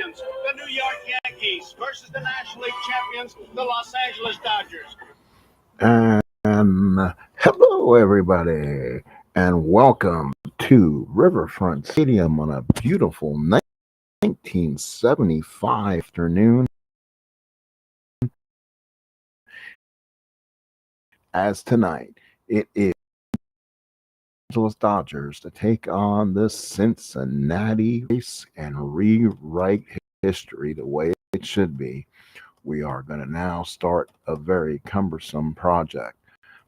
champions, the New York Yankees, versus the National League champions, the Los Angeles Dodgers. And hello, everybody, and welcome to Riverfront Stadium on a beautiful 1975 afternoon. As tonight, it is Los Angeles Dodgers to take on the Cincinnati race and rewrite history the way it should be. We are going to now start a very cumbersome project.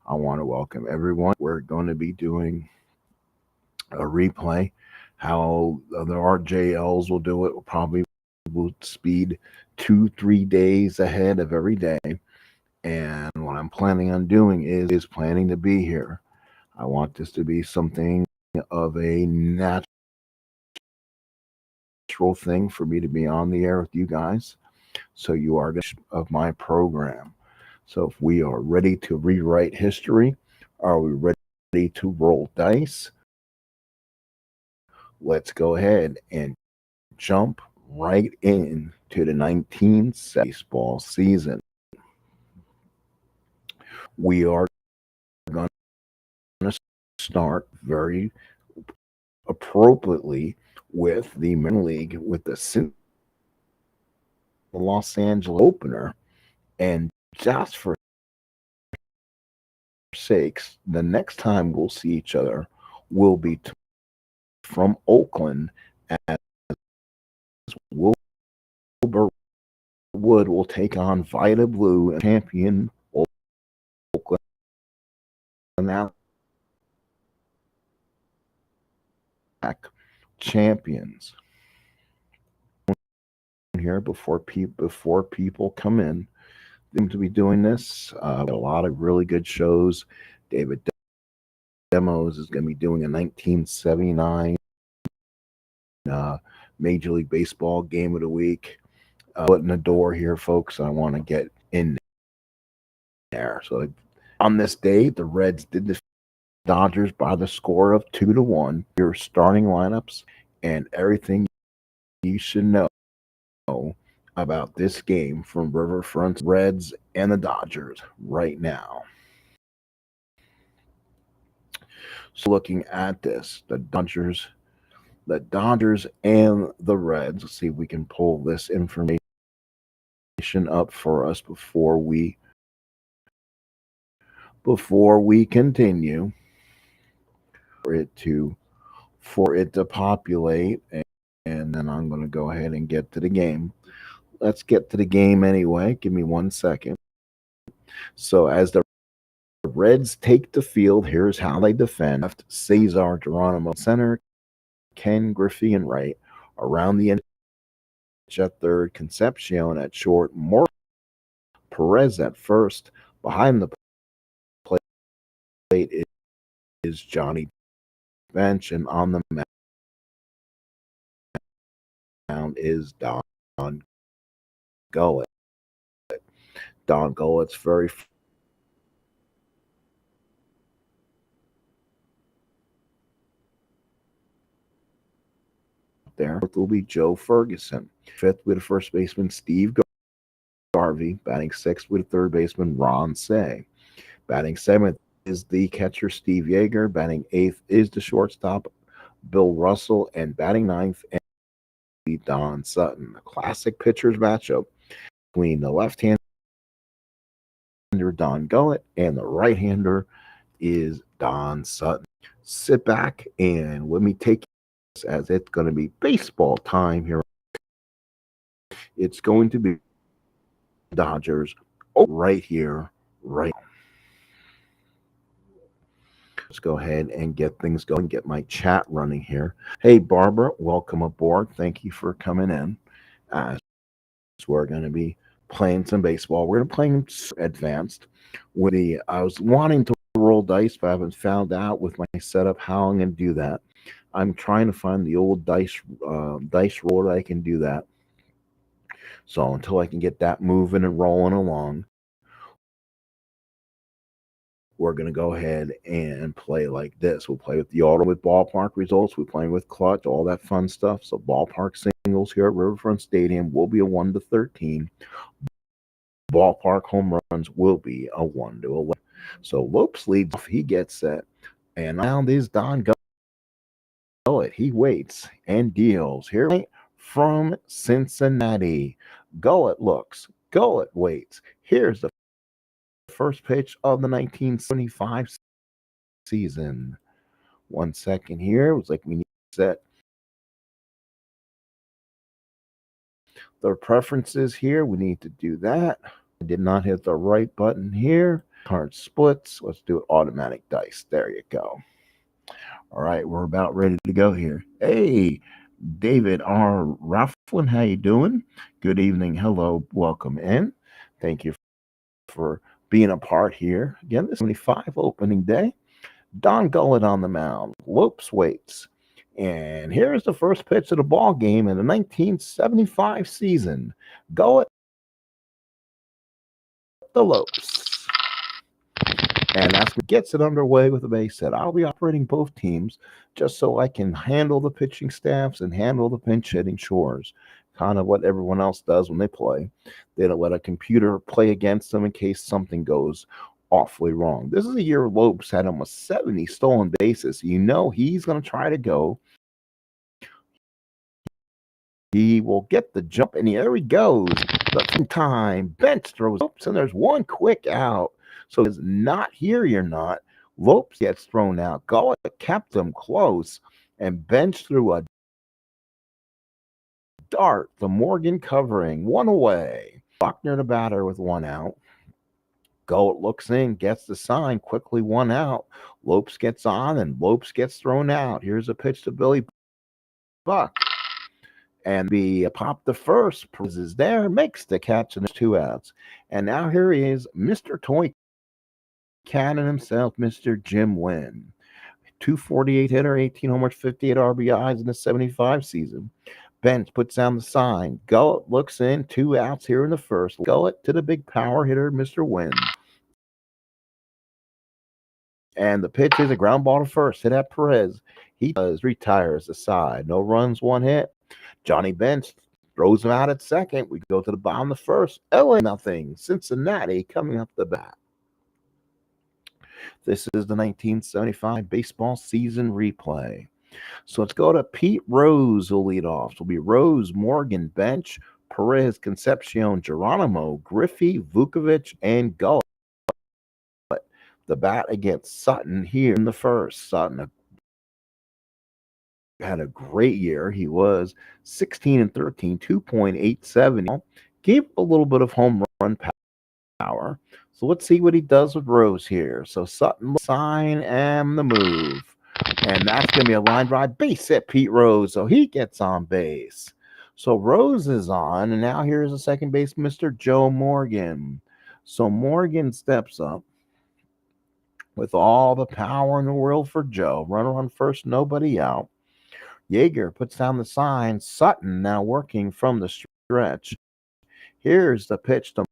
I want to welcome everyone. We're going to be doing a replay. How the RJLs will do it will probably will speed 2-3 days ahead of every day. And what I'm planning on doing is planning to be here. I want this to be something of a natural thing for me to be on the air with you guys. So you are of my program. So if we are ready to rewrite history, are we ready to roll dice? Let's go ahead and jump right into the 1970 baseball season. We are going to start very appropriately with the American League with the Los Angeles opener. And just for sakes, the next time we'll see each other will be from Oakland, as Wilbur Wood will take on Vita Blue and champion Oakland champions. Here before people come in, them to be doing this. A lot of really good shows. David Demos is going to be doing a 1979 Major League Baseball Game of the Week. Foot in the door here, folks. I want to get in there. So on this day, the Reds did the Dodgers by the score of 2-1. Your starting lineups and everything you should know about this game from Riverfront Reds and the Dodgers right now. So looking at this, the Dodgers and the Reds. Let's see if we can pull this information up for us before we continue. For it to populate, and then I'm going to go ahead and get to the game. Let's get to the game anyway. Give me 1 second. So as the Reds take the field, here's how they defend. Left, Cesar Geronimo center, Ken Griffey and right. Around the edge at third, Concepcion at short, More Perez at first. Behind the plate is Johnny Bench, and on the mound is Don Gullett. Don Gullett's very there. Fourth will be Joe Ferguson. Fifth with first baseman Steve Garvey. Batting sixth with third baseman Ron Say. Batting seventh is the catcher Steve Yeager. Batting eighth is the shortstop Bill Russell. And batting ninth and Don Sutton. A classic pitchers matchup between the left-hander Don Gullett and the right-hander is Don Sutton. Sit back and let me take you, as it's going to be baseball time here. It's going to be Dodgers right here, right now. Let's go ahead and get things going, get my chat running here. Hey, Barbara, welcome aboard. Thank you for coming in. We're going to be playing some baseball. We're going to play advanced. I was wanting to roll dice, but I haven't found out with my setup how I'm going to do that. I'm trying to find the old dice roller I can do that. So until I can get that moving and rolling along, we're going to go ahead and play like this. We'll play with the auto with ballpark results. We're playing with clutch, all that fun stuff. So ballpark singles here at Riverfront Stadium will be a 1-13. Ballpark home runs will be a 1-11. So Lopes leads off. He gets set. And now this Don Gullett. He waits and deals. Here from Cincinnati. Gullett looks. Gullett waits. Here's the first pitch of the 1975 season. 1 second here. It was like we need to set the preferences here. We need to do that. I did not hit the right button here. Card splits. Let's do automatic dice. There you go. All right, we're about ready to go here. Hey, David R. Rafflin, how you doing? Good evening. Hello. Welcome in. Thank you for being a part here. Again, this is 75 opening day. Don Gullett on the mound. Lopes waits. And here's the first pitch of the ball game in the 1975 season. Gullett the Lopes. And that's what gets it underway with a base hit. I'll be operating both teams just so I can handle the pitching staffs and handle the pinch hitting chores. Kind of what everyone else does when they play. They don't let a computer play against them in case something goes awfully wrong. This is a year Lopes had almost 70 stolen bases. You know he's going to try to go. He will get the jump, and here he goes. The time. Bench throws Lopes, and there's one quick out. So it's not here, you're not. Lopes gets thrown out. Gullett kept him close, and Bench threw a dart. The Morgan covering. One away. Buckner the batter with one out. Gullett looks in, gets the sign, quickly one out. Lopes gets on, and Lopes gets thrown out. Here's a pitch to Billy Buck. And the pop the first. Perez is there, makes the catch, and there's two outs. And now here he is, Mr. Toy Cannon himself, Mr. Jim Wynn. 248 hitter, 18 homers, 58 RBIs in the 75 season. Bench puts down the sign. Gullett looks in, two outs here in the first. Gullett to the big power hitter, Mr. Wynn. And the pitch is a ground ball to first. Hit at Perez. He does, retires the side. No runs, one hit. Johnny Bench throws him out at second. We go to the bottom of the first. LA nothing. Cincinnati coming up the bat. This is the 1975 baseball season replay. So let's go to Pete Rose, who'll lead off. So it'll be Rose, Morgan, Bench, Perez, Concepcion, Geronimo, Griffey, Vukovic, and Gullett. The bat against Sutton here in the first. Sutton had a great year. He was 16-13, 2.87. Gave a little bit of home run power. So let's see what he does with Rose here. So Sutton, sign, and the move. And that's going to be a line drive base hit, Pete Rose. So he gets on base. So Rose is on, and now here's the second base, Mr. Joe Morgan. So Morgan steps up with all the power in the world for Joe. Runner on first, nobody out. Yeager puts down the sign. Sutton now working from the stretch. Here's the pitch to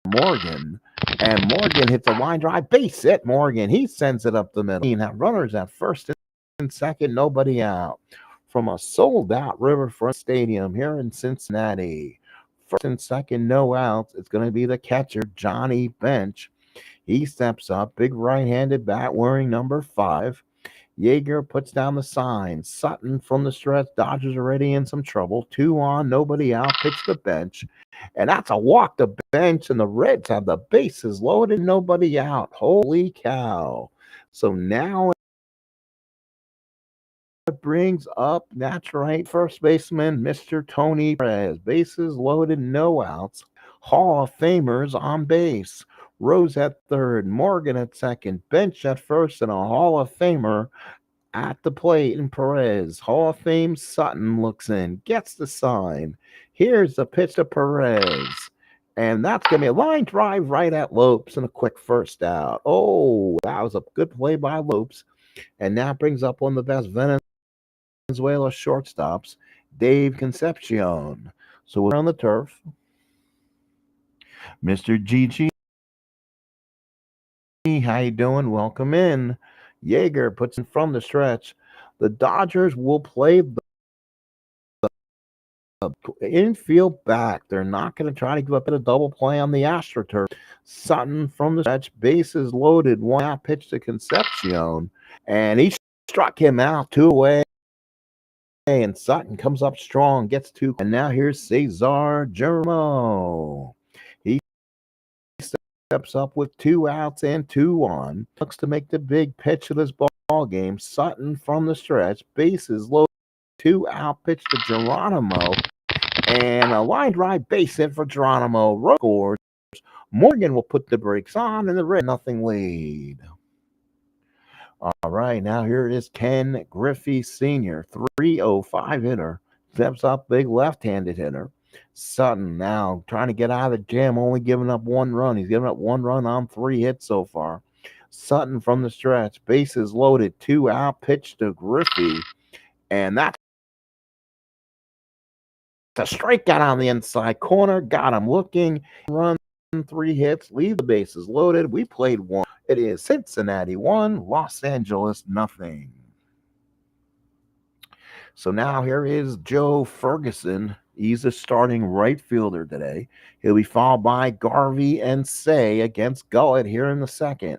Morgan. And Morgan hits a line drive base hit. Morgan, he sends it up the middle. Now runners at first and second, nobody out. From a sold-out Riverfront Stadium here in Cincinnati. First and second, no outs. It's going to be the catcher, Johnny Bench. He steps up, big right-handed bat wearing number 5. Yeager puts down the sign. Sutton from the stretch. Dodgers already in some trouble. 2 on, nobody out. Pitch the Bench. And that's a walk to Bench, and the Reds have the bases loaded, nobody out. Holy cow. So now it brings up natural right first baseman, Mr. Tony Perez. Bases loaded, no outs. Hall of Famers on base. Rose at third, Morgan at second, Bench at first, and a Hall of Famer at the plate in Perez. Hall of Fame Sutton looks in, gets the sign. Here's the pitch to Perez. And that's going to be a line drive right at Lopes and a quick first out. Oh, that was a good play by Lopes. And that brings up one of the best Venezuela shortstops, Dave Concepcion. So we're on the turf. Mr. GG how you doing? Welcome in. Yeager puts in from the stretch. The Dodgers will play the infield back. They're not going to try to give up a double play on the AstroTurf. Sutton from the stretch, bases loaded, one out pitch to Concepcion, and he struck him out, two away. And Sutton comes up strong, gets two, and now here's Cesar Germo. He steps up with 2 outs and 2 on. Looks to make the big pitch of this ball game. Sutton from the stretch, bases loaded, 2 out pitch to Geronimo, and a line drive base hit for Geronimo. Rose scores. Morgan will put the brakes on, and the Red nothing lead. All right, now here it is. Ken Griffey Sr., 305 hitter. Steps up, big left-handed hitter. Sutton now trying to get out of the jam, only giving up 1 run. He's given up 1 run on 3 hits so far. Sutton from the stretch, bases loaded, 2 out, pitch to Griffey, and that's a strikeout on the inside corner. Got him looking. Run, 3 hits, leave the bases loaded. We played 1. It is Cincinnati 1, Los Angeles nothing. So now here is Joe Ferguson. He's a starting right fielder today. He'll be followed by Garvey and Say against Gullett here in the second.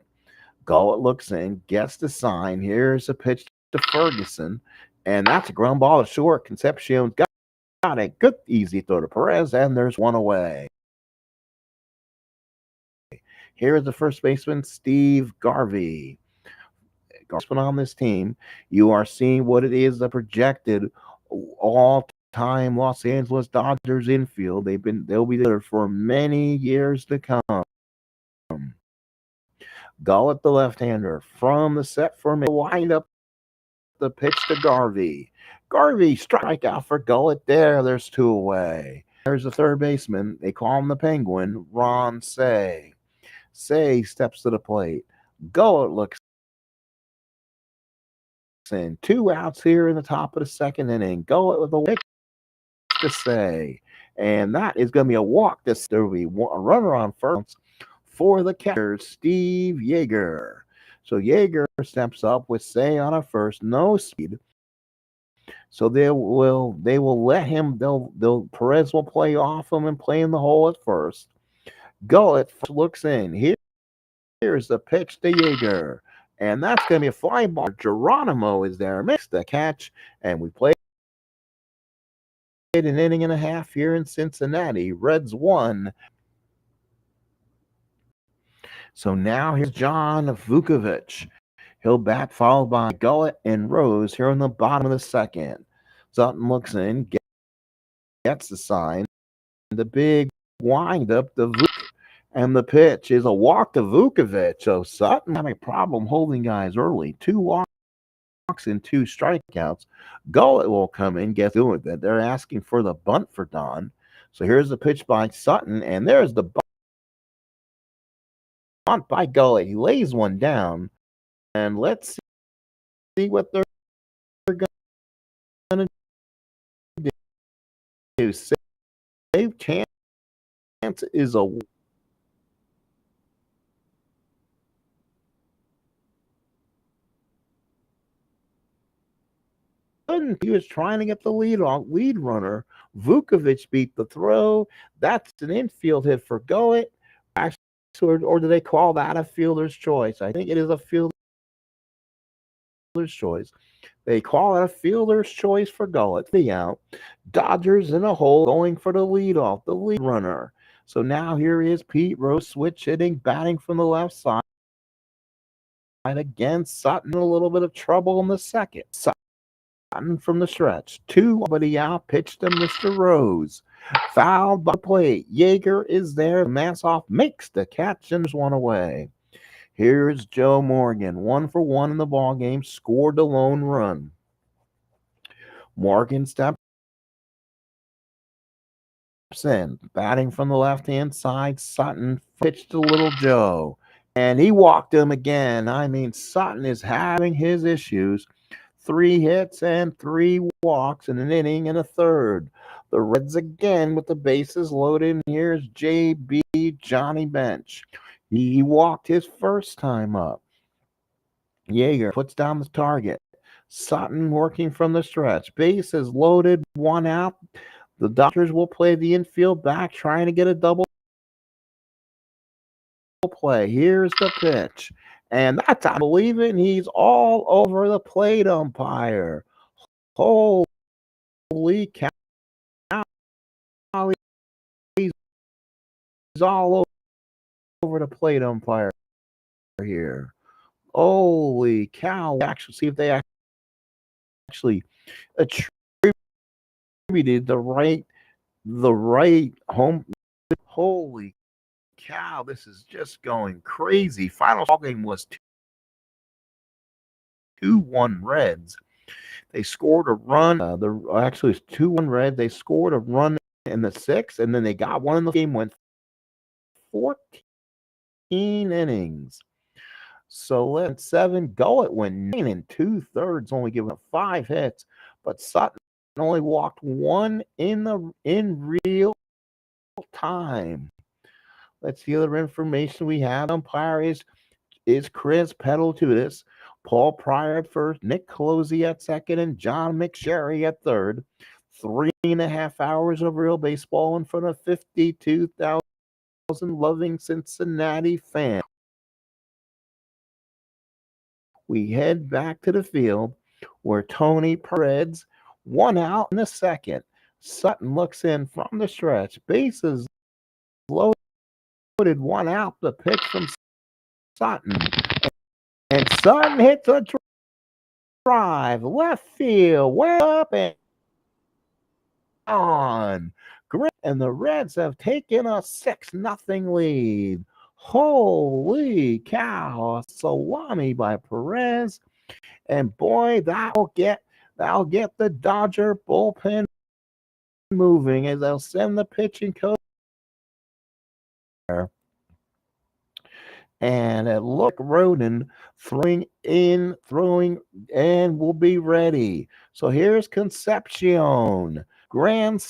Gullett looks in, gets the sign. Here's a pitch to Ferguson, and that's a ground ball to short. Concepcion got a good easy throw to Perez, and there's 1 away. Here is the first baseman, Steve Garvey. On this team, you are seeing what it is the projected all-time Los Angeles Dodgers infield. They'll be there for many years to come. Gullett, the left-hander, from the set for me, wind up the pitch to Garvey. Garvey strikeout for Gullett. There's 2 away. There's the third baseman. They call him the Penguin, Ron Say. Say steps to the plate. Gullett looks in. 2 outs here in the top of the second inning. Gullett with a pitch to Say. And that is going to be a walk. There will be a runner on first for the catcher, Steve Yeager. So Yeager steps up with Say on a first, no speed. So they will let him. Perez will play off him and play in the hole at first. Gullett looks in. Here's the pitch to Yeager, and that's going to be a fly ball. Geronimo is there, makes the catch, and we played an inning and a half here in Cincinnati. Reds 1. So now here's John Vukovic. He'll bat, followed by Gullett and Rose here in the bottom of the second. Sutton looks in, gets the sign. The big wind up, the Vuk, and the pitch is a walk to Vukovic. So Sutton having a problem holding guys early. 2 walks and 2 strikeouts. Gullett will come in, get doing it. They're asking for the bunt for Don. So here's the pitch by Sutton, and there's the bunt by Gullett. He lays one down, and let's see what they're going to do. Save chance is a he was trying to get the lead runner. Vukovic beat the throw. That's an infield hit for Gullett. Or do they call that a fielder's choice? I think it is a fielder's choice. They call it a fielder's choice for Gullett. The out. Dodgers in a hole going for the lead runner. So now here is Pete Rose switch hitting, batting from the left side. Again, Sutton a little bit of trouble in the second. Sutton from the stretch. 2, but he out pitched to Mr. Rose. Fouled by the plate. Yeager is there. Massoff makes the catch and there's 1 away. Here's Joe Morgan. 1 for 1 in the ball game. Scored the lone run. Morgan steps in. Batting from the left-hand side. Sutton pitched to Little Joe. And he walked him again. I mean, Sutton is having his issues. 3 hits and 3 walks in an inning and a third. The Reds again with the bases loaded. Here's JB Johnny Bench. He walked his first time up. Yeager puts down the target. Sutton working from the stretch. Base is loaded, one out. The Dodgers will play the infield back, trying to get a double play. Here's the pitch. And that's, I believe it, he's all over the plate umpire. Holy cow. He's all over the plate umpire here. Holy cow. Actually, see if they actually attributed the right home. Holy cow, this is just going crazy. Final ball game was 2-1 Reds. They scored a run. Actually, it was 2-1 Reds. They scored a run in the sixth, and then they got one in the game. Went 14 innings. So let 7 go. It went 9 and 2/3, only giving up 5 hits. But Sutton only walked one in real time. Let's see other information we have. Umpire is Chris Pedaltudis, Paul Pryor at first, Nick Colosi at second, and John McSherry at third. 3.5 hours of real baseball in front of 52,000 loving Cincinnati fans. We head back to the field where Tony Perez, one out in the second. Sutton looks in from the stretch. Bases loaded, one out. The pitch from Sutton. And Sutton hits a drive. Left field. Way up and on. And the Reds have taken a 6-0 lead. Holy cow. Salami by Perez. And boy, that'll get the Dodger bullpen moving as they'll send the pitching coach there. And it looked Roden throwing, and will be ready. So here's Concepcion. Grand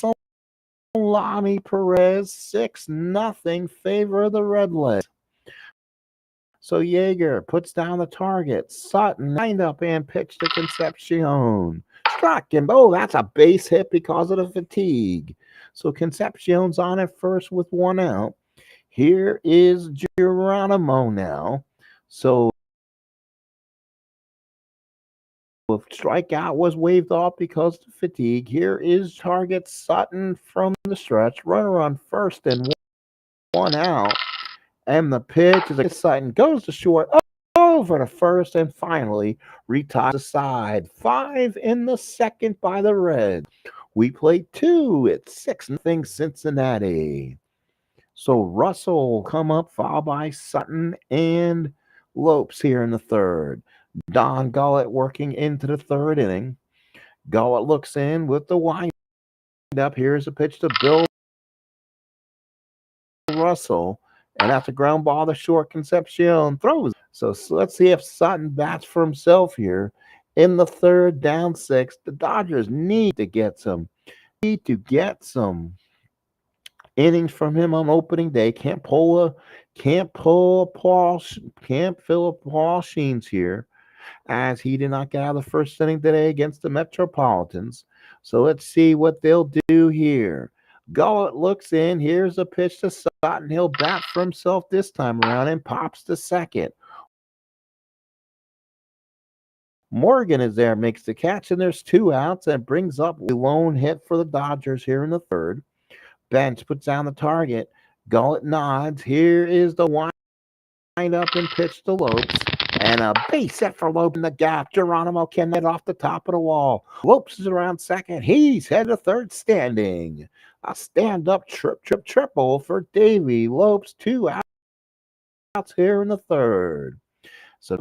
Salami Perez, 6-0 favor of the Redlegs. So Yeager puts down the target. Sutton lined up and pitched to Concepcion. Struck him. Oh, that's a base hit because of the fatigue. So Concepcion's on at first with one out. Here is Geronimo now. So if strikeout was waved off because of fatigue, here is target Sutton from the stretch. Runner on first and one out. And the pitch is a Sutton goes to short, over to first, and finally retires aside. 5 in the second by the Reds. We played 2 at 6-0 Cincinnati. So Russell will come up, followed by Sutton and Lopes here in the third. Don Gullett working into the third inning. Gullett looks in with the windup. Here's a pitch to Bill Russell. And after ground ball to short, Concepcion throws. So let's see if Sutton bats for himself here. In the third, down 6. The Dodgers need to get some innings from him on opening day. Can't fill Paul Sheens here, as he did not get out of the first inning today against the Metropolitans. So let's see what they'll do here. Gullett looks in. Here's a pitch to Sutton. He'll bat for himself this time around and pops to second. Morgan is there, makes the catch, and there's 2 outs, and brings up a lone hit for the Dodgers here in the third. Bench puts down the target. Gullett nods. Here is the wind up and pitch to Lopes. And a base hit for Lopes in the gap. Geronimo can net off the top of the wall. Lopes is around second. He's headed to third standing. A stand-up triple for Davey Lopes. 2 outs here in the third. So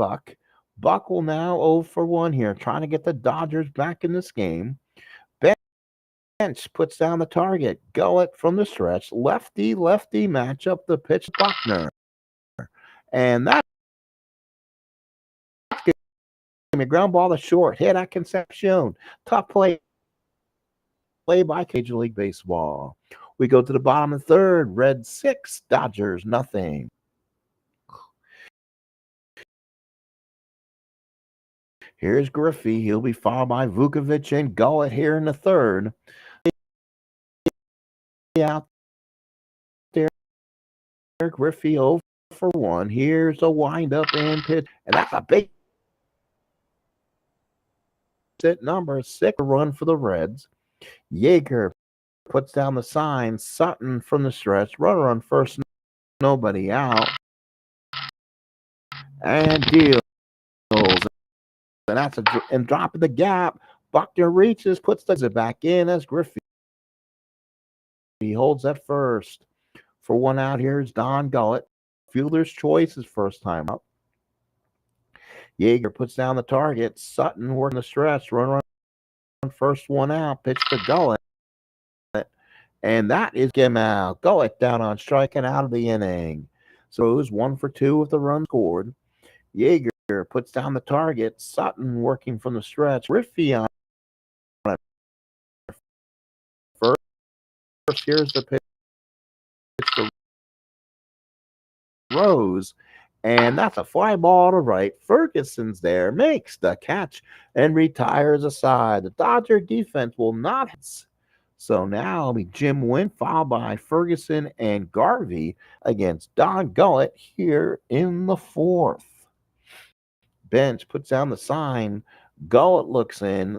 Buck will now 0 for 1 here, trying to get the Dodgers back in this game. Bench puts down the target. Gullett from the stretch. Lefty matchup. The pitch Buckner. And that's a ground ball to short. Hit at Concepcion. Tough play by Major League Baseball. We go to the bottom of the third. Red 6, Dodgers nothing. Here's Griffey. He'll be followed by Vukovic and Gullit here in the third. Out there, Griffey 0 for 1. Here's a windup and pitch. And that's a big hit, number 6 run for the Reds. Yeager puts down the sign. Sutton from the stretch. Runner on first, nobody out. And deals. And that's and dropping the gap. Buckner reaches, puts it back in as Griffey. He holds at first. For one out, here's Don Gullit. Fielder's choice is first time up. Yeager puts down the target. Sutton working the stretch. Runner on first, one out. Pitch to Gullit. And that is him out. Gullit down on striking out of the inning. So it was 1 for 2 with the run scored. Yeager puts down the target. Sutton working from the stretch. Griffey on it. First, here's the pitch to Rose. And that's a fly ball to right. Ferguson's there, makes the catch, and retires aside. The Dodger defense will not. So now it'll be Jim Wynn, followed by Ferguson and Garvey against Don Gullit here in the fourth. Bench puts down the sign. Gullit looks in.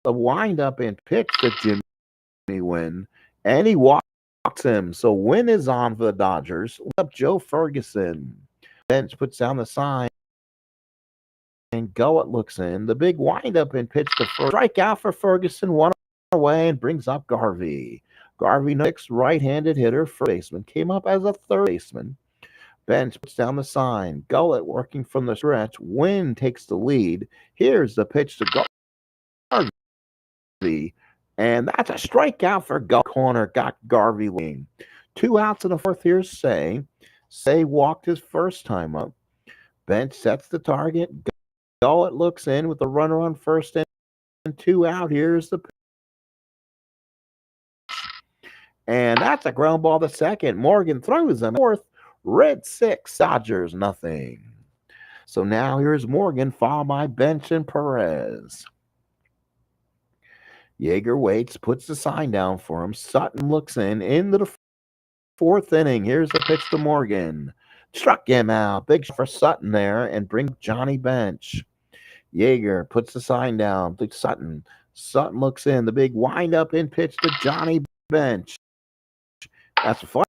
The windup and pitch to Jimmy Wynn, and he walks him. So Wynn is on for the Dodgers. Up Joe Ferguson. Bench puts down the sign, and Gullit looks in. The big windup and pitch to strike out for Ferguson. One away and brings up Garvey. Garvey, next right-handed hitter, first baseman, came up as a third baseman. Bench puts down the sign. Gullit working from the stretch. Wynn takes the lead. Here's the pitch to Garvey. And that's a strikeout for Gullit. Corner got Garvey leading. 2 outs in the fourth. Here's Say. Say walked his first time up. Bench sets the target. Gullit looks in with the runner on first and 2 out. Here's the pitch. And that's a ground ball to second. Morgan throws him fourth. Red 6, Dodgers nothing. So now here's Morgan, followed by Bench and Perez. Yeager waits, puts the sign down for him. Sutton looks into the fourth inning. Here's the pitch to Morgan. Struck him out. Big for Sutton there and brings Johnny Bench. Yeager puts the sign down to Sutton. Sutton looks in. The big windup and pitch to Johnny Bench. That's a fly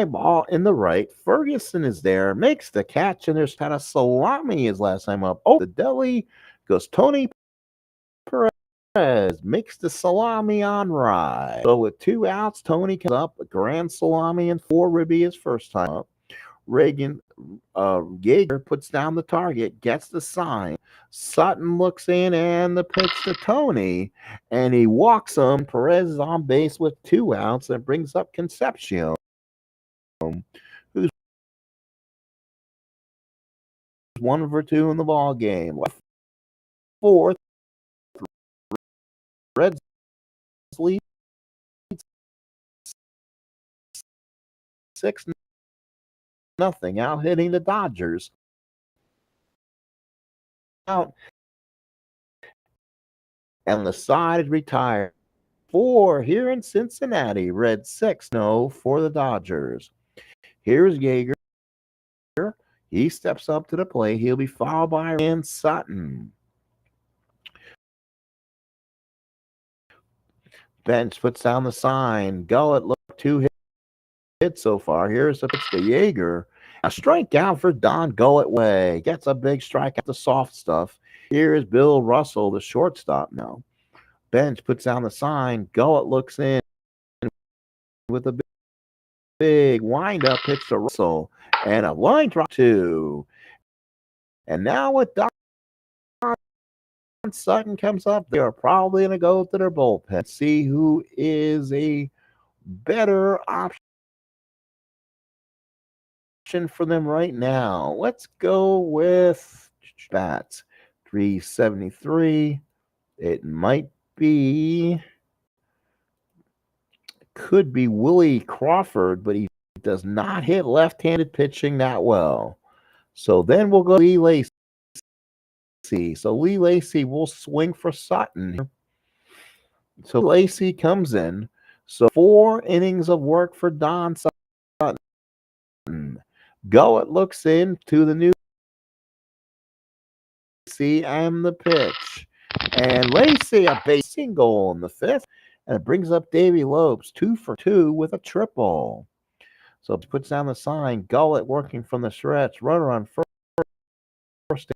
ball in the right. Ferguson is there, makes the catch, and there's kind of salami his last time up. Oh, the deli goes Tony Perez, makes the salami on right. So with 2 outs, Tony comes up, a grand salami and 4 ribby his first time up. Yeager puts down the target, gets the sign. Sutton looks in and the pitch to Tony, and he walks him. Perez is on base with 2 outs and brings up Concepcion, who's 1 for 2 in the ball game. Fourth, Reds lead 6-0, out hitting the Dodgers. Out, and the side is retired. 4 here in Cincinnati. Red 6-0 for the Dodgers. Here's Yeager. He steps up to the plate. He'll be followed by Rand Sutton. Bench puts down the sign. Gullit looked 2 hits so far. Here's the pitch to Yeager. A strikeout for Don Gullit way. Gets a big strikeout, the soft stuff. Here's Bill Russell, the shortstop now. Bench puts down the sign. Gullit looks in with a big wind-up pitch to Russell. And a line drop 2. And now with Don Sutton comes up, they are probably going to go to their bullpen. See who is a better option for them right now. Let's go with bats. 373. It might be, could be Willie Crawford, but he does not hit left-handed pitching that well. So then we'll go to Lee Lacy. So Lee Lacy will swing for Sutton. So Lacy comes in. So 4 innings of work for Don Sutton. Gullett looks in to the new Lacy and the pitch. And Lacy a base single in the 5th. And it brings up Davy Lopes 2 for 2 with a triple. So it puts down the sign. Gullett working from the stretch. Runner on first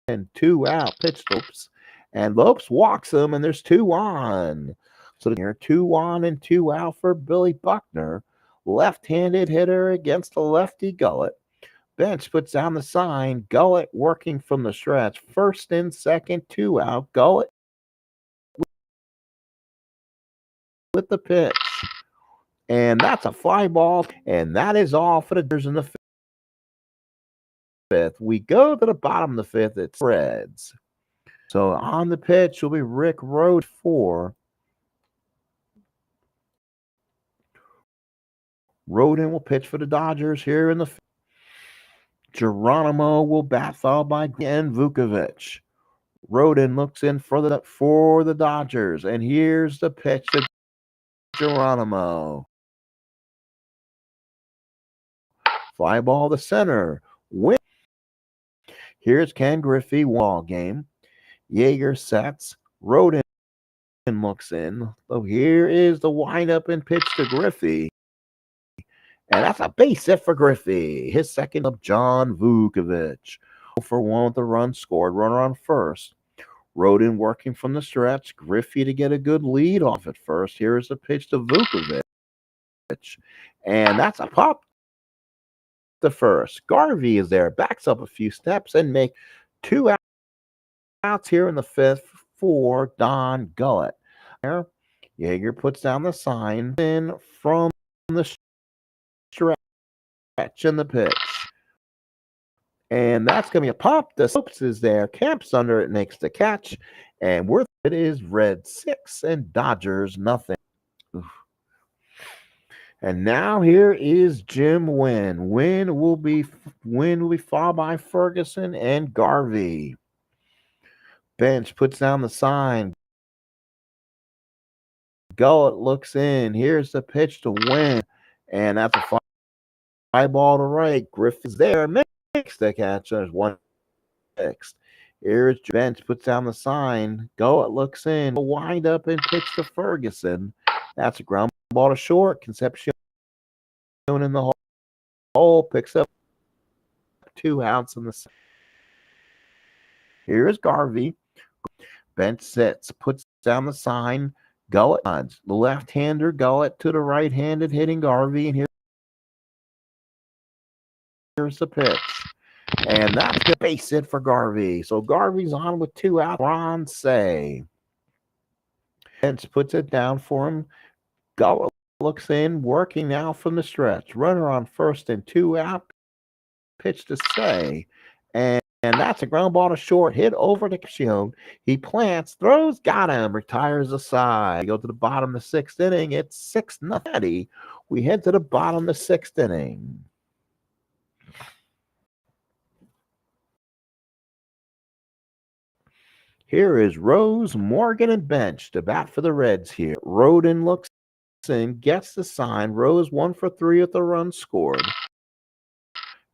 and 2 out. Pitch Lopes. And Lopes walks him, and there's 2 on. So here, 2 on and 2 out for Billy Buckner. Left-handed hitter against the lefty Gullett. Bench puts down the sign. Gullett working from the stretch. First and second, 2 out. Gullett with the pitch. And that's a fly ball. And that is all for the Dodgers in the 5th. We go to the bottom of the 5th. It's Reds. So on the pitch will be Rick Rhodes for. Rodin will pitch for the Dodgers here in the 5th. Geronimo will bat followed by and Vukovic. Rodin looks in for the Dodgers. And here's the pitch to Geronimo. Fly ball to center. Win. Here's Ken Griffey. Wall game. Yeager sets. Rodin looks in. So here is the windup and pitch to Griffey. And that's a base hit for Griffey. His second of John Vukovic. For 1 with the run scored. Runner on first. Rodin working from the stretch. Griffey to get a good lead off at first. Here is the pitch to Vukovic. And that's a pop to first. Garvey is there. Backs up a few steps and make 2 outs here in the 5th for Don Gullett. Yeager puts down the sign in from the stretch and the pitch. And that's going to be a pop. The Lopes is there. Camps under it, makes the catch. And worth it is Red 6 and Dodgers nothing. Oof. And now here is Jim Wynn. Wynn will be followed by Ferguson and Garvey. Bench puts down the sign. Gullett looks in. Here's the pitch to Wynn. And that's a fly ball to right. Griffith's there. Makes the catch. There's 1 fixed. Here's Bench puts down the sign. Gullett looks in. Wind up and pitch to Ferguson. That's a ground ball to short. Concepcion in the hole. Picks up 2 outs in the second. Here's Garvey. Bench sits. Puts down the sign. Gullett odds. The left-hander Gullett to the right-handed hitting Garvey. And here's the pitch. And that's the base hit for Garvey. So Garvey's on with 2 out. Bronze. Bench puts it down for him. Gullett looks in, working now from the stretch. Runner on first and 2 out. Pitch to Say. And that's a ground ball to short. Hit over to Concepcion. He plants, throws, got him, retires aside. Go to the bottom of the 6th inning. It's 6-0. We head to the bottom of the 6th inning. Here is Rose, Morgan, and Bench to bat for the Reds here. Rodin looks in, gets the sign. Rose 1 for 3 with the run scored.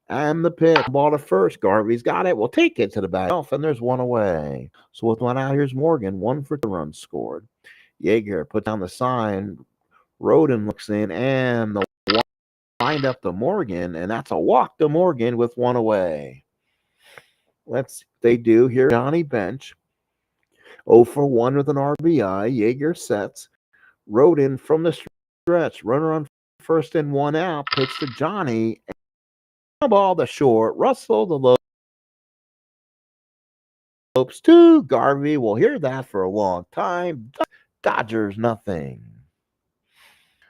And the pitch, ball to first. Garvey's got it. We'll take it to the back off, and there's 1 away. So with 1 out, here's Morgan. 1 for 2 runs scored. Yeager put down the sign. Rodin looks in, and the wind up to Morgan, and that's a walk to Morgan with 1 away. They do here. Johnny Bench. 0 for 1 with an RBI. Yeager sets. Rodin from the stretch. Runner on first and 1 out. Pitch to Johnny. Ball to short. Russell the Lopes to Garvey. We'll hear that for a long time. Dodgers nothing.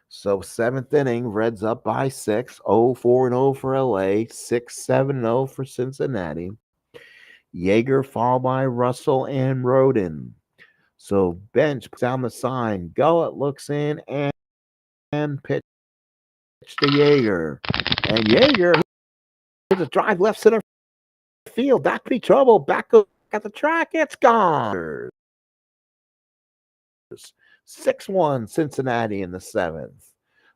So 7th inning, Reds up by 6. 0-4-0 for LA. 6-7-0 for Cincinnati. Yeager followed by Russell and Rodin. So Bench puts down the sign. Gullett looks in and pitch to Yeager. And Yeager hits a drive left center field. That could be trouble. Back goes at the track. It's gone. 6-1 Cincinnati in the seventh.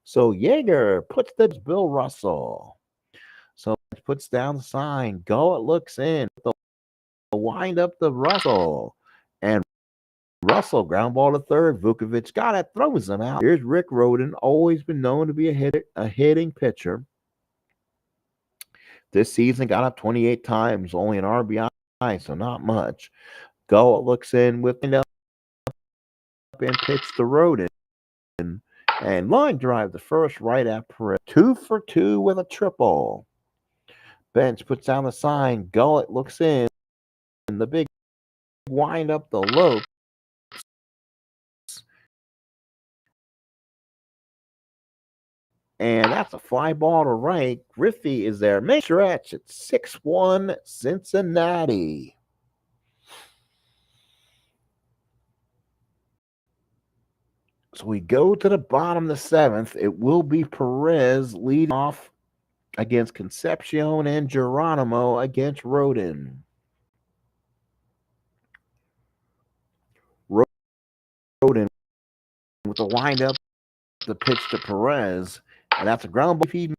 So Yeager puts the Bill Russell. So puts down the sign. Go, it looks in. The wind up the Russell. And Russell ground ball to third. Vukovic got it, throws him out. Here's Rick Roden, always been known to be a hitting pitcher. This season got up 28 times, only an RBI, so not much. Go, it looks in with up and pitch to Roden. And line drive the first right at Perez. 2 for 2 with a triple. Bench puts down the sign. Gullet looks in. And the big wind up the Lopes. And that's a fly ball to right. Griffey is there. Make stretch. It's 6-1 Cincinnati. So we go to the bottom of the seventh. It will be Perez leading off against Concepcion and Geronimo against Roden. Roden with the windup, the pitch to Perez, and that's a ground ball. If he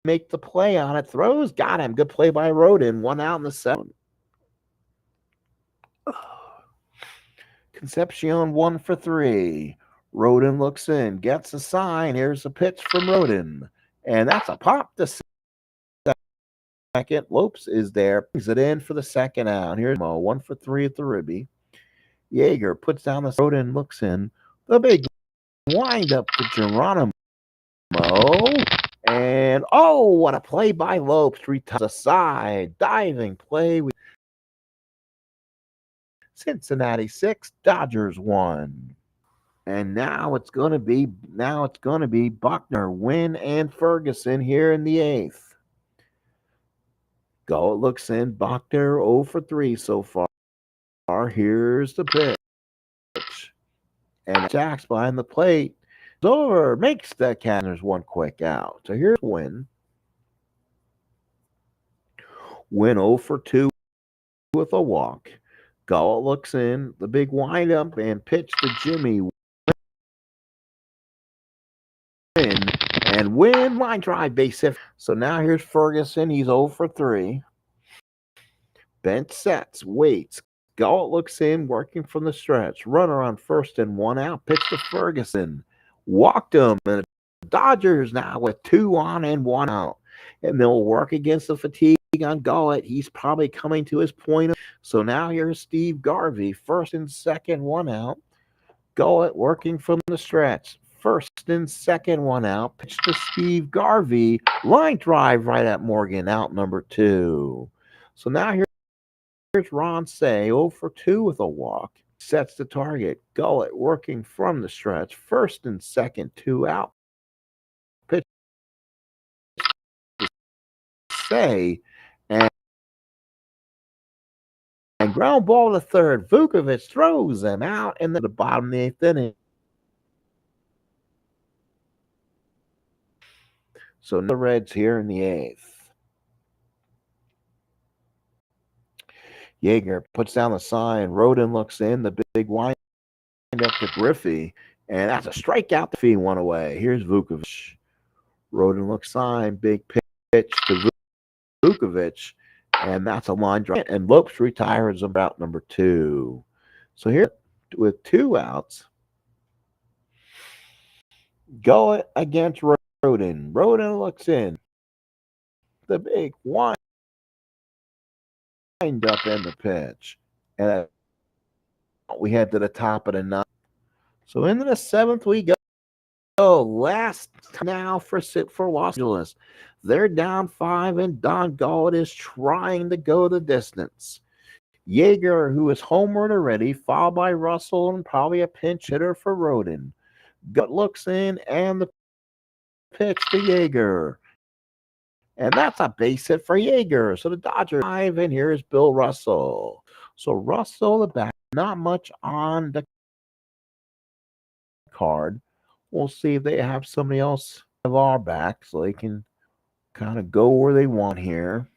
make the play on it, throws, got him. Good play by Roden. 1 out in the seventh. Concepcion 1 for 3. Roden looks in, gets a sign. Here's a pitch from Roden, and that's a pop to second. Lopes is there, brings it in for the second out. Here's Mo, 1 for 3 at the ribby. Yeager puts down the Roden, looks in. The big wind up to Geronimo. And oh, what a play by Lopes. 3 times aside. Diving play with Cincinnati 6, Dodgers 1. And now it's gonna be Buckner, Wynn, and Ferguson here in the 8th. Go, it looks in. Buckner 0 for 3 so far. Here's the pitch. And Jack's behind the plate. It's over. Makes the catch. There's 1 quick out. So here's Wynn. Wynn 0 for 2 with a walk. Go, it looks in. The big windup and pitch to Jimmy. And Wynn, line drive, base hit. So now here's Ferguson. He's 0 for 3. Bench sets, waits. Galt looks in, working from the stretch. Runner on first and 1 out. Pitch to Ferguson. Walked him. And the Dodgers now with 2 on and 1 out. And they'll work against the fatigue on Gullet. He's probably coming to his point. So now here's Steve Garvey. First and second, 1 out. Gullet working from the stretch. First and second, 1 out. Pitch to Steve Garvey. Line drive right at Morgan. Out number 2. So now here's Ron Say, 0 for 2 with a walk. Sets the target. Gullet working from the stretch. First and second, 2 out. Pitch to Say. And ground ball to third. Vukovic throws him out in the bottom of the 8th inning. So the Reds here in the 8th. Yeager puts down the sign. Roden looks in. The big wind up to Griffey. And that's a strikeout. The fee 1 away. Here's Vukovic. Roden looks sign. Big pitch to Vukovic. And that's a line drive. And Lopes retires about number 2. So here with 2 outs. Go against Roden. Roden looks in. The big wind up in the pitch. And we head to the top of the 9th. So into the 7th we go. Last now for Los Angeles. They're down 5, and Don Gaunt is trying to go the distance. Yeager, who is homered already, followed by Russell and probably a pinch hitter for Roden. Gut looks in, and the pitch to Yeager. And that's a base hit for Yeager. So the Dodgers 5, and here's Bill Russell. So Russell, the back, not much on the card. We'll see if they have somebody else of our back so they can kind of go where they want here.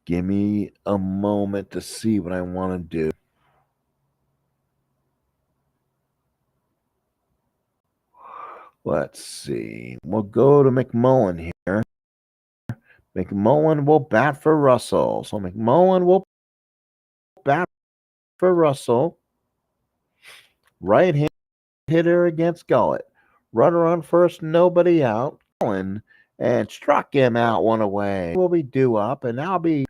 Give me a moment to see what I want to do. Let's see. We'll go to McMullen here. McMullen will bat for Russell. So McMullen will bat for Russell. Right hand hitter against Gullett. Runner on first, nobody out. And struck him out one away. Will be due up, and that'll be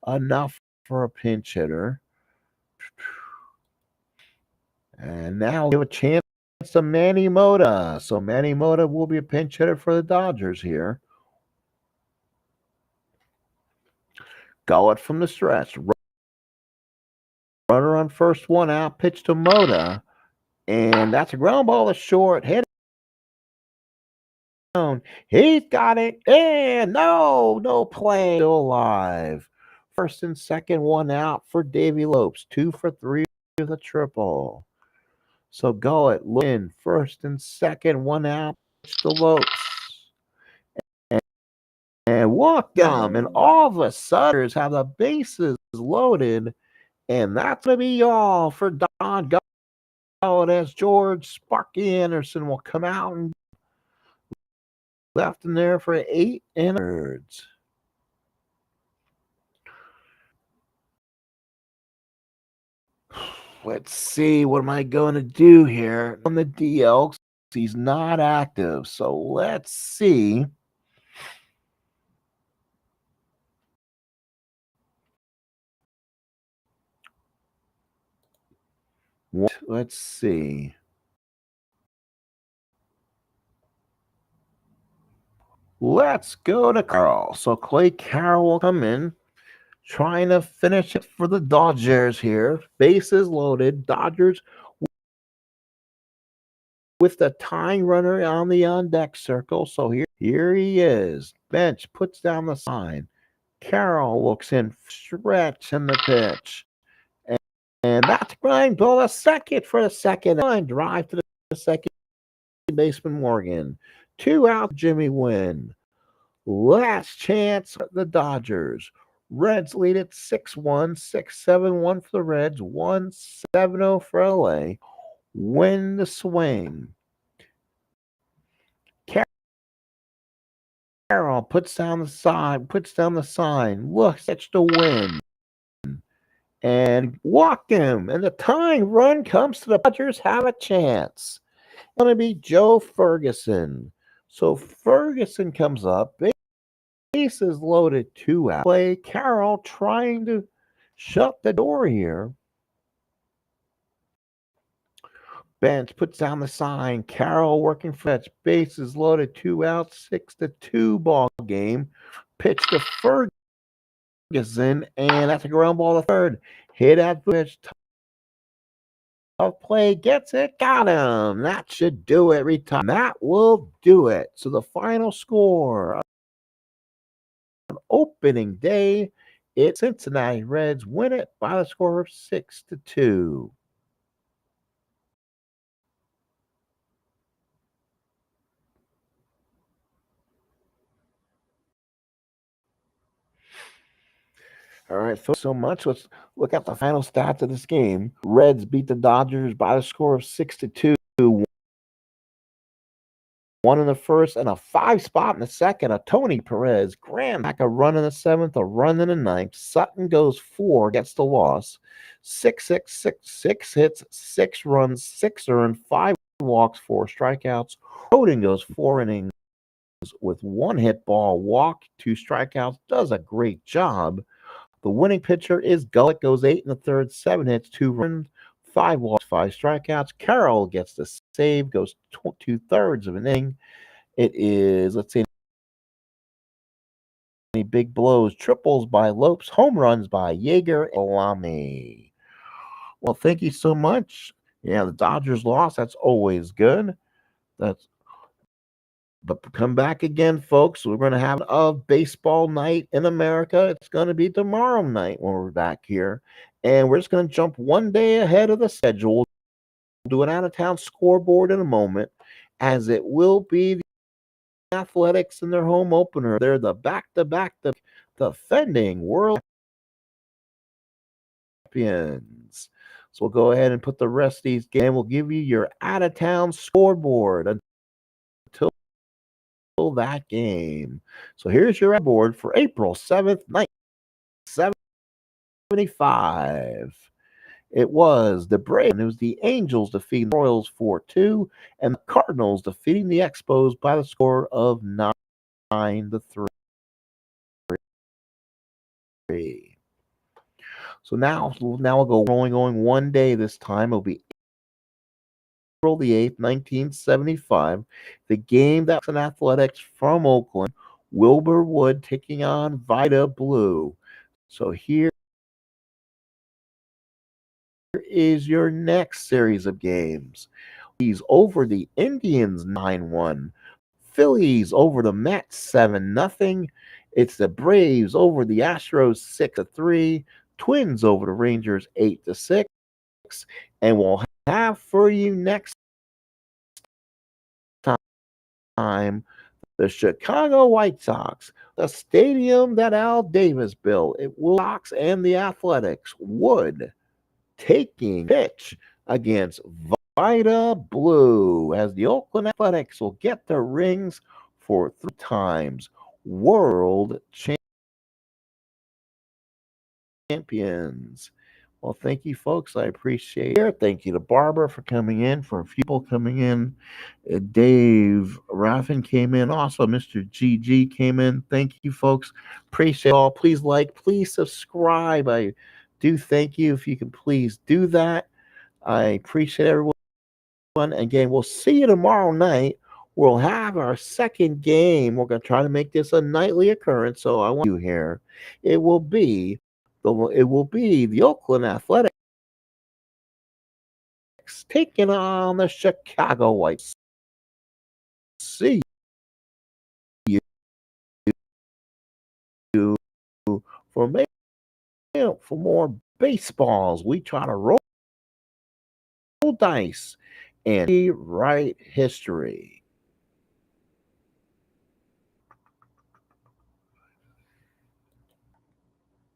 enough for a pinch hitter. And now we'll give a chance to Manny Mota. So Manny Mota will be a pinch hitter for the Dodgers here. Gullett from the stretch. Runner on first, one out. Pitch to Mota. And that's a ground ball to short. Hit down. He's got it. And no play. Still alive. First and second, one out for Davey Lopes. 2 for 3 with a triple. So Gullett in first and second, one out. Pitch to Lopes. And walked them. And all of a sudden, have the bases loaded. And that's going to be all for Don Gullett as George Sparky Anderson will come out and left in there for 8 innings. Let's see, what am I going to do here on the DL? He's not active, so let's see. Let's see. Let's go to Carroll. So Clay Carroll will come in, trying to finish it for the Dodgers here. Bases loaded. Dodgers with the tying runner on the on-deck circle. So here he is. Bench puts down the sign. Carroll looks in, stretch in the pitch. And that's grind ball a second for the second line. Drive to the second baseman Morgan. 2 out, Jimmy Wynn. Last chance for the Dodgers. Reds lead it 6-1, 6-7-1 for the Reds, 1-7-0 for LA. Win the swing. Carroll puts down the sign, looks at the win. And walk him. And the tying run comes to the Dodgers have a chance. It's going to be Joe Ferguson. So Ferguson comes up. Bases loaded, 2 out. Play Carroll trying to shut the door here. Bench puts down the sign. Carroll working fetch. Bases loaded, 2 out. 6-2 ball game. Pitch to Ferguson, and that's a ground ball to third. Hit at the pitch. Tough play, gets it, got him. That should do it. Retire. That will do it. So the final score on opening day, it's Cincinnati Reds win it by the score of 6-2. All right, folks, so much. Let's look at the final stats of this game. Reds beat the Dodgers by the score of 6-2. 1 in the first and a 5 spot in the second. A Tony Perez grand back, a run in the seventh, a run in the ninth. Sutton goes 4, gets the loss. 6 hits, 6 runs, 6 earned, 5 walks, 4 strikeouts. Roden goes 4 innings with 1 hit ball, walk, 2 strikeouts. Does a great job. The winning pitcher is Gullett, goes 8 in the third, 7 hits, 2 runs, 5 walks, 5 strikeouts. Carroll gets the save, goes 2/3 of an inning. It is, let's see, any big blows, triples by Lopes, home runs by Yeager and Lamy. Well, thank you so much. Yeah, the Dodgers lost. That's always good. But come back again, folks. We're going to have a baseball night in America. It's going to be tomorrow night when we're back here. And we're just going to jump one day ahead of the schedule. We'll do an out-of-town scoreboard in a moment, as it will be the Athletics in their home opener. They're the back-to-back defending world champions. So we'll go ahead and put the rest of these games. We'll give you your out-of-town scoreboard until that game. So here's your board for April 7th, 1975. It was the Braves. It was the Angels defeating the Royals 4-2, and the Cardinals defeating the Expos by the score of 9-3. So now we'll go going one day this time. It'll be April the 8th, 1975. The game that was in athletics from Oakland, Wilbur Wood taking on Vida Blue. So here is your next series of games. He's over the Indians 9-1. Phillies over the Mets 7-0. It's the Braves over the Astros 6-3. Twins over the Rangers 8-6. And we'll have for you next time the Chicago White Sox, the stadium that Al Davis built. It will Sox and the Athletics would taking pitch against Vida Blue as the Oakland Athletics will get their rings for 3 times world champions. Well, thank you, folks. I appreciate it. Thank you to Barbara for coming in, for a few people coming in. Dave Raffin came in. Also, Mr. GG came in. Thank you, folks. Appreciate it all. Please like, please subscribe. I do thank you if you can please do that. I appreciate everyone. Again, we'll see you tomorrow night. We'll have our second game. We're going to try to make this a nightly occurrence. So I want you here. It will be the Oakland Athletics taking on the Chicago White Sox. See you for more baseballs. We try to roll dice and rewrite history.